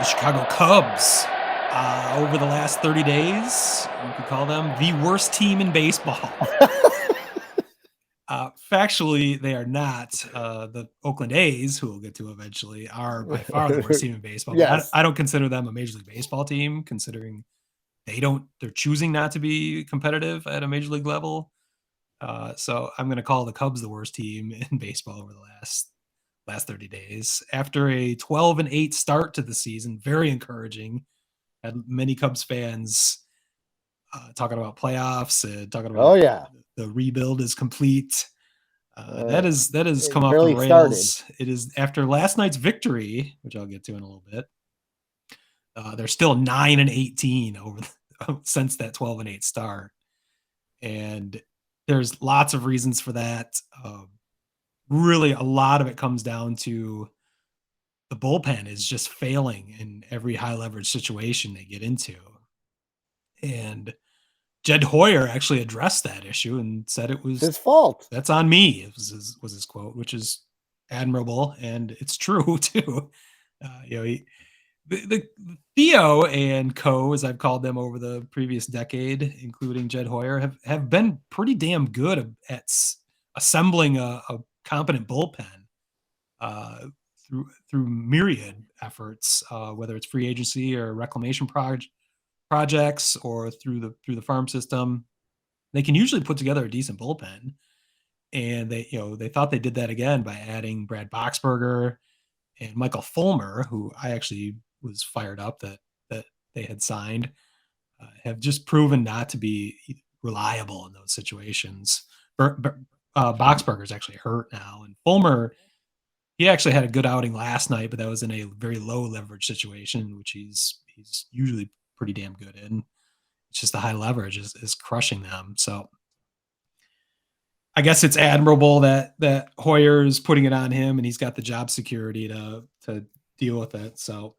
The Chicago Cubs, over the last 30 days, you could call them the worst team in baseball. Factually, they are not. The Oakland A's, who we'll get to eventually, are by far the worst team in baseball. But Yes. I don't consider them a Major League Baseball team, considering they're choosing not to be competitive at a Major League level. So I'm going to call the Cubs the worst team in baseball over the last 30 days. After a 12-8 start to the season, very encouraging. Had many Cubs fans talking about playoffs and talking about Oh yeah. the rebuild is complete. That has come It off the barely started. rails. It is after last night's victory, which I'll get to in a little bit. They're still 9-18 since that 12-8 start, and there's lots of reasons for that. Really, a lot of it comes down to the bullpen is just failing in every high leverage situation they get into, and Jed Hoyer actually addressed that issue and said It's his fault. that's on me. It was his quote, which is admirable, and it's true too. The Theo and co, as I've called them over the previous decade, including Jed Hoyer, have been pretty damn good at assembling a competent bullpen uh, through myriad efforts, whether it's free agency or reclamation projects or through the farm system. They can usually put together a decent bullpen, and they thought they did that again by adding Brad Boxberger and Michael Fulmer, who I actually was fired up that they had signed, have just proven not to be reliable in those situations. Boxberger is actually hurt now, and Fulmer, he actually had a good outing last night, but that was in a very low leverage situation, which he's usually pretty damn good in. It's just the high leverage is crushing them. So I guess it's admirable that Hoyer is putting it on him, and he's got the job security to deal with it. So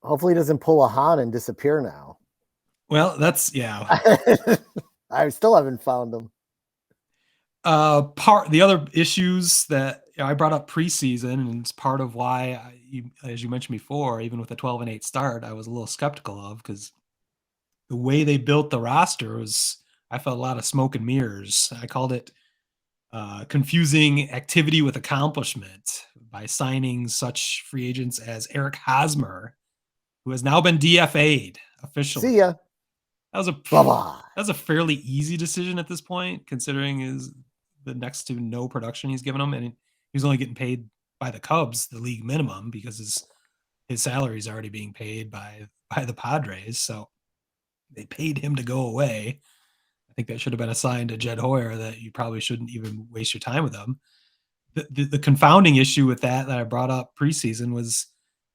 Hopefully, he doesn't pull a Han and disappear now. well, that's yeah. I still haven't found him. The other issues that I brought up preseason, and it's part of why, as you mentioned before, even with a 12-8 start, I was a little skeptical of, because the way they built the roster was, I felt a lot of smoke and mirrors. I called it confusing activity with accomplishment by signing such free agents as Eric Hosmer, who has now been DFA'd officially. See ya. That Bye-bye. was a fairly easy decision at this point, considering the next to no production he's given him, and he's only getting paid by the Cubs the league minimum because his salary is already being paid by the Padres. So they paid him to go away. I think that should have been a sign to Jed Hoyer that you probably shouldn't even waste your time with him. The confounding issue with that I brought up preseason was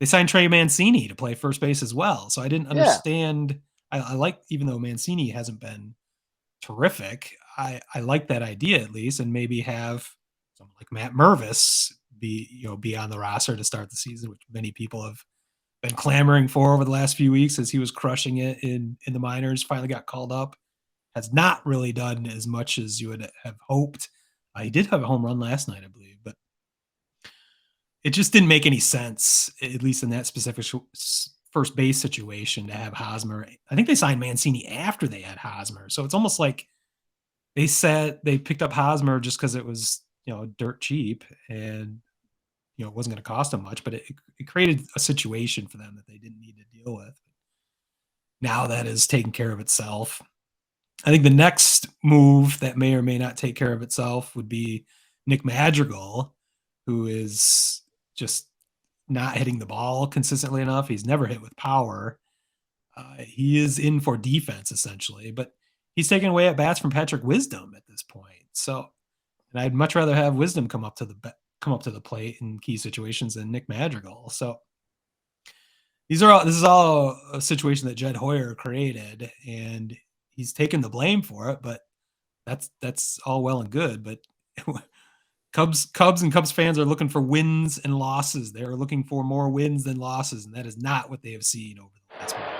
they signed Trey Mancini to play first base as well. So I didn't understand. Yeah. I like, even though Mancini hasn't been terrific, I like that idea at least, and maybe have someone like Matt Mervis be on the roster to start the season, which many people have been clamoring for over the last few weeks as he was crushing it in the minors. Finally got called up. Has not really done as much as you would have hoped. He did have a home run last night, I believe, but it just didn't make any sense, at least in that specific first base situation, to have Hosmer. I think they signed Mancini after they had Hosmer. So it's almost like they said they picked up Hosmer just because it was, dirt cheap, and, it wasn't going to cost them much, but it created a situation for them that they didn't need to deal with. Now that is taking care of itself. I think the next move that may or may not take care of itself would be Nick Madrigal, who is just not hitting the ball consistently enough. He's never hit with power. He is in for defense essentially, but he's taking away at bats from Patrick Wisdom at this point. So, and I'd much rather have Wisdom come up to the plate in key situations than Nick Madrigal. So this is all a situation that Jed Hoyer created, and he's taken the blame for it, but that's all well and good. But Cubs and Cubs fans are looking for wins and losses. They are looking for more wins than losses, and that is not what they have seen over the last month.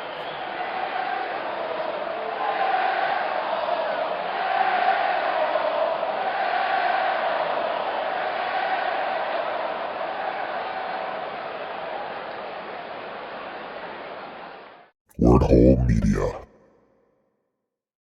Word Hole Media.